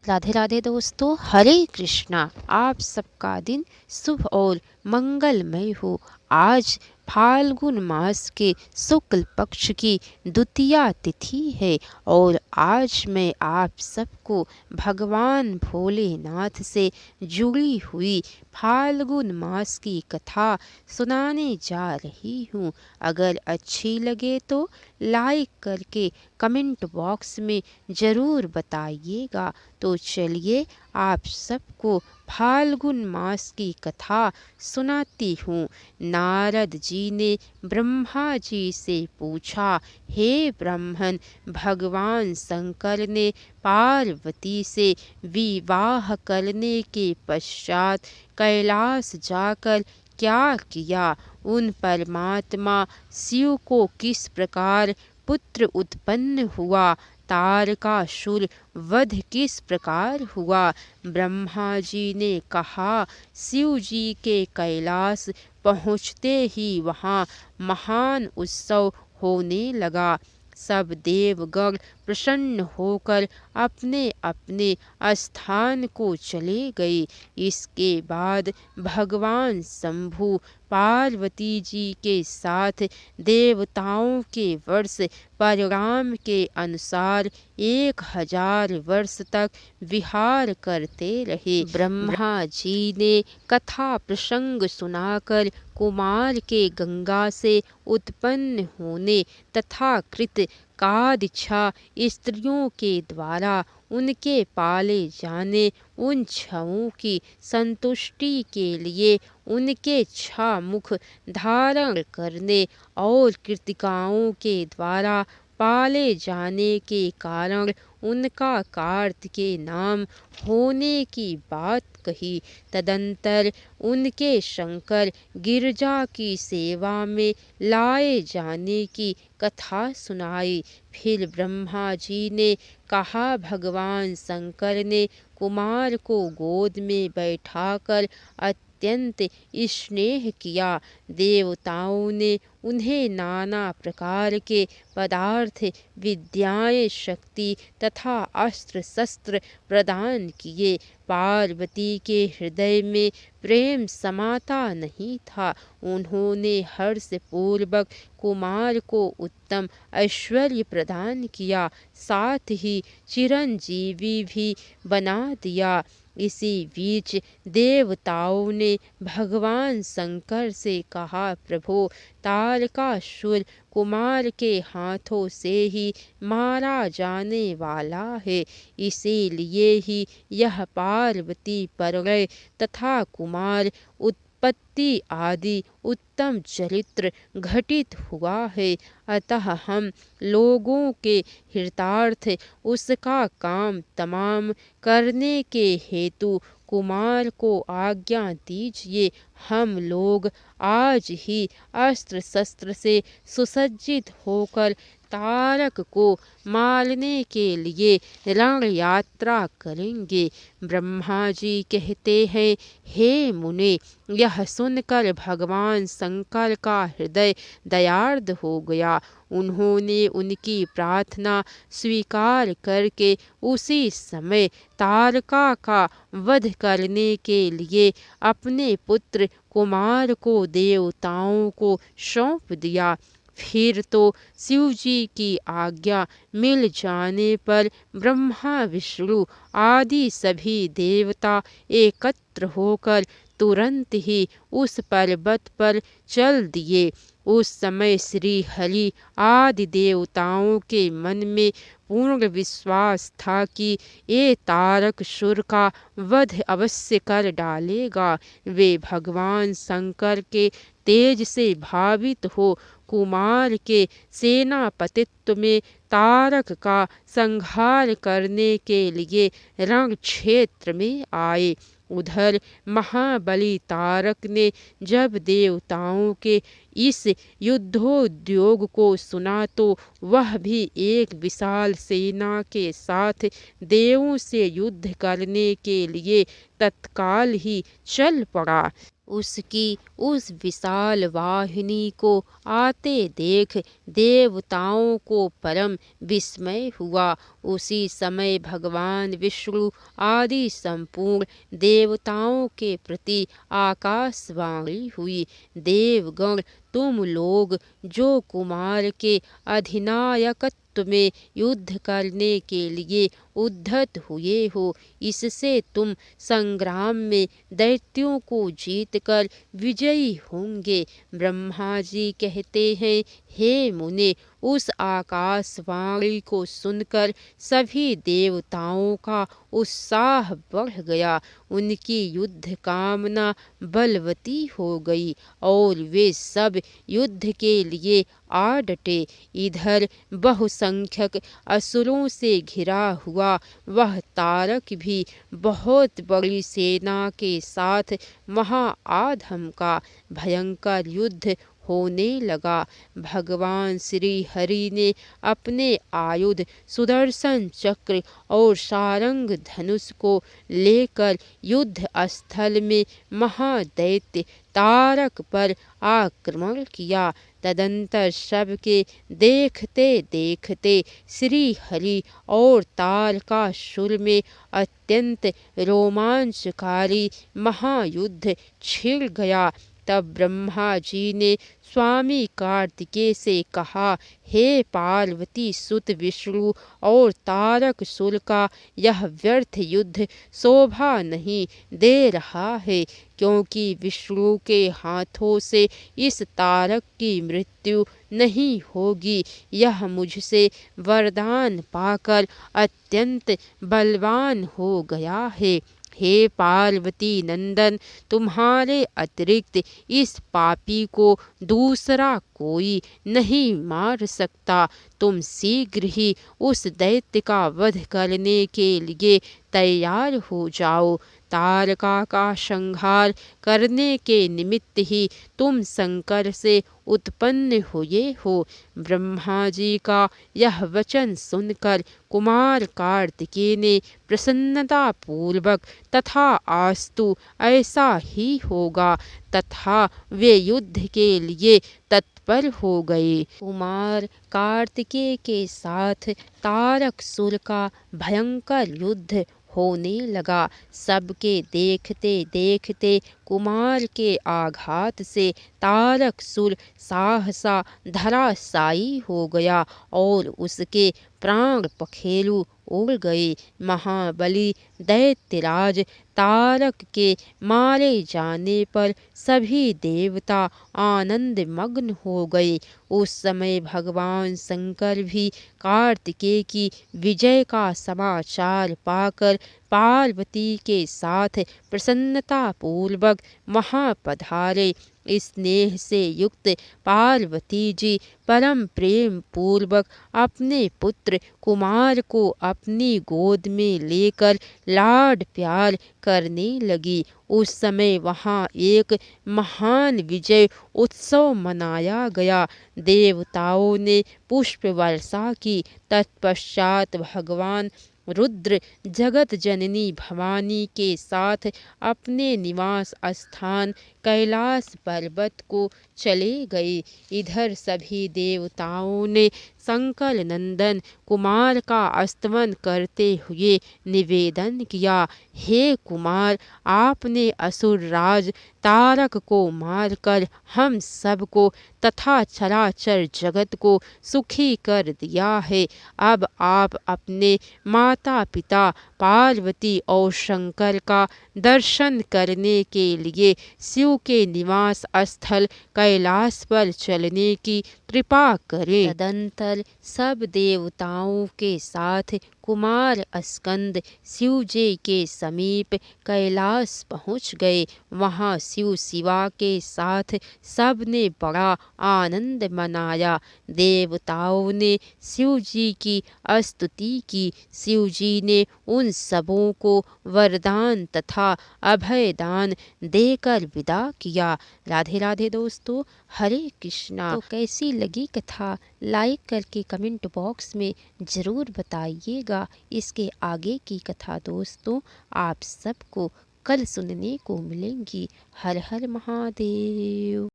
राधे राधे दोस्तों, हरे कृष्णा। आप सबका दिन शुभ और मंगलमय हो। आज फाल्गुन मास के शुक्ल पक्ष की द्वितीया तिथि है और आज मैं आप सबको भगवान भोलेनाथ से जुड़ी हुई फाल्गुन मास की कथा सुनाने जा रही हूँ। अगर अच्छी लगे तो लाइक करके कमेंट बॉक्स में ज़रूर बताइएगा। तो चलिए आप सबको फाल्गुन मास की कथा सुनाती हूँ। नारद जी ने ब्रह्मा जी से पूछा, हे ब्राह्मण, भगवान शंकर ने पार्वती से विवाह करने के पश्चात कैलाश जाकर क्या किया? उन परमात्मा शिव को किस प्रकार पुत्र उत्पन्न हुआ? तारकासुर वध किस प्रकार हुआ? ब्रह्मा जी ने कहा, शिव जी के कैलाश पहुँचते ही वहाँ महान उत्सव होने लगा। सब देवगण प्रसन्न होकर अपने अपने स्थान को चले गए। इसके बाद भगवान शंभु पार्वती जी के साथ देवताओं के वर्ष परिणाम के अनुसार 1000 वर्ष तक विहार करते रहे। ब्रह्मा जी ने कथा प्रसंग सुनाकर कुमार के गंगा से उत्पन्न होने तथा कृत कादीक्षा स्त्रियों के द्वारा उनके पाले जाने उन छवों की संतुष्टि के लिए उनके 6 मुख धारण करने और कृतिकाओं के द्वारा पाले जाने के कारण उनका कार्तिकेय नाम होने की बात कही। तदंतर उनके शंकर गिरजा की सेवा में लाए जाने की कथा सुनाई। फिर ब्रह्मा जी ने कहा, भगवान शंकर ने कुमार को गोद में बैठाकर अत्यंत स्नेह किया। देवताओं ने उन्हें नाना प्रकार के पदार्थ, विद्याएं, शक्ति तथा अस्त्र शस्त्र प्रदान किए। पार्वती के हृदय में प्रेम समाता नहीं था। उन्होंने हर्ष पूर्वक कुमार को उत्तम ऐश्वर्य प्रदान किया, साथ ही चिरंजीवी भी बना दिया। इसी बीच देवताओं ने भगवान शंकर से कहा, प्रभु, तारकासुर कुमार के हाथों से ही मारा जाने वाला है। इसीलिए ही यह पार्वती परलय तथा कुमार उत्पत्ति आदि उत्तम चरित्र घटित हुआ है। अतः हम लोगों के हितार्थ उसका काम तमाम करने के हेतु कुमार को आज्ञा दीजिए। हम लोग आज ही अस्त्र शस्त्र से सुसज्जित होकर तारक को मारने के लिए रण यात्रा करेंगे। ब्रह्मा जी कहते हैं, हे मुने, यह सुनकर भगवान शंकर का हृदय दयार्द हो गया। उन्होंने उनकी प्रार्थना स्वीकार करके उसी समय तारका का वध करने के लिए अपने पुत्र कुमार को देवताओं को सौंप दिया। फिर तो शिव जी की आज्ञा मिल जाने पर ब्रह्मा विष्णु आदि सभी देवता एकत्र होकर तुरंत ही उस पर्वत पर चल दिए। उस समय श्री हरि आदि देवताओं के मन में पूर्ण विश्वास था कि ये तारकासुर का वध अवश्य कर डालेगा। वे भगवान शंकर के तेज से भावित हो कुमार के सेनापतित्व में तारक का संहार करने के लिए रण क्षेत्र में आए। उधर महाबली तारक ने जब देवताओं के इस युद्धोद्योग को सुना तो वह भी एक विशाल सेना के साथ देवों से युद्ध करने के लिए तत्काल ही चल पड़ा। उसकी उस विशाल वाहिनी को आते देख देवताओं को परम विस्मय हुआ। उसी समय भगवान विष्णु आदि संपूर्ण देवताओं के प्रति आकाशवाणी हुई। देवगण, तुम लोग जो कुमार के अधिनायकत्व में युद्ध करने के लिए उद्धत हुए हो, इससे तुम संग्राम में दैत्यों को जीतकर विजयी होंगे। ब्रह्मा जी कहते हैं, हे मुने, उस आकाशवाणी को सुनकर सभी देवताओं का उत्साह बढ़ गया। उनकी युद्ध कामना बलवती हो गई और वे सब युद्ध के लिए आ डटे। इधर बहुसंख्यक असुरों से घिरा हुआ वह तारक भी बहुत बड़ी सेना के साथ वहां आ धमका। भयंकर युद्ध होने लगा। भगवान श्री हरि ने अपने आयुध सुदर्शन चक्र और सारंग धनुष को लेकर युद्ध स्थल में महादैत्य तारक पर आक्रमण किया। तदंतर सबके देखते देखते श्री हरि और तारकासुर में अत्यंत रोमांचकारी महायुद्ध छिड़ गया। तब ब्रह्मा जी ने स्वामी कार्तिकेय से कहा, हे पार्वती सुत विष्णु और तारकासुर का यह व्यर्थ युद्ध शोभा नहीं दे रहा है, क्योंकि विष्णु के हाथों से इस तारक की मृत्यु नहीं होगी। यह मुझसे वरदान पाकर अत्यंत बलवान हो गया है। हे पार्वती नंदन, तुम्हारे अतिरिक्त इस पापी को दूसरा कोई नहीं मार सकता। तुम शीघ्र ही उस दैत्य का वध करने के लिए तैयार हो जाओ। तारका का संहार करने के निमित्त ही तुम शंकर से उत्पन्न हुए हो। ब्रह्मा जी का यह वचन सुनकर कुमार कार्तिकेय ने प्रसन्नता पूर्वक तथा आस्तु ऐसा ही होगा तथा वे युद्ध के लिए तत्पर हो गए। कुमार कार्तिकेय के साथ तारकासुर का भयंकर युद्ध होने लगा। सबके देखते देखते कुमार के आघात से तारकासुर सहसा धराशायी हो गया और उसके प्राण पखेरु उड़ गए। महाबली दैत्यराज तारक के मारे जाने पर सभी देवता आनंद मग्न हो गए। उस समय भगवान शंकर भी कार्तिकेय की विजय का समाचार पाकर पार्वती के साथ प्रसन्नता पूर्वक वहां पधारे। स्नेह से युक्त पार्वती जी परम प्रेम पूर्वक अपने पुत्र कुमार को अपनी गोद में लेकर लाड प्यार करने लगी। उस समय वहां एक महान विजय उत्सव मनाया गया। देवताओं ने पुष्प वर्षा की। तत्पश्चात भगवान रुद्र जगत जननी भवानी के साथ अपने निवास स्थान कैलाश पर्वत को चले गए। इधर सभी देवताओं ने शंकर नंदन कुमार का स्तवन करते हुए निवेदन किया, हे कुमार, आपने असुर राज तारक को मारकर हम सबको तथा चराचर जगत को सुखी कर दिया है। अब आप अपने माता पिता पार्वती और शंकर का दर्शन करने के लिए शिव के निवास स्थल कैलाश पर चलने की कृपा करें। तदंतर सब देवताओं के साथ कुमार स्कंद शिव जी के समीप कैलाश पहुँच गए। वहाँ शिव शिवा के साथ सबने बड़ा आनंद मनाया। देवताओं ने शिव जी की स्तुति की। शिव जी ने उन सबों को वरदान तथा अभयदान देकर विदा किया। राधे राधे दोस्तों, हरे कृष्णा। तो कैसी लगी कथा लाइक करके कमेंट बॉक्स में ज़रूर बताइएगा। इसके आगे की कथा दोस्तों आप सबको कल सुनने को मिलेंगी। हर हर महादेव।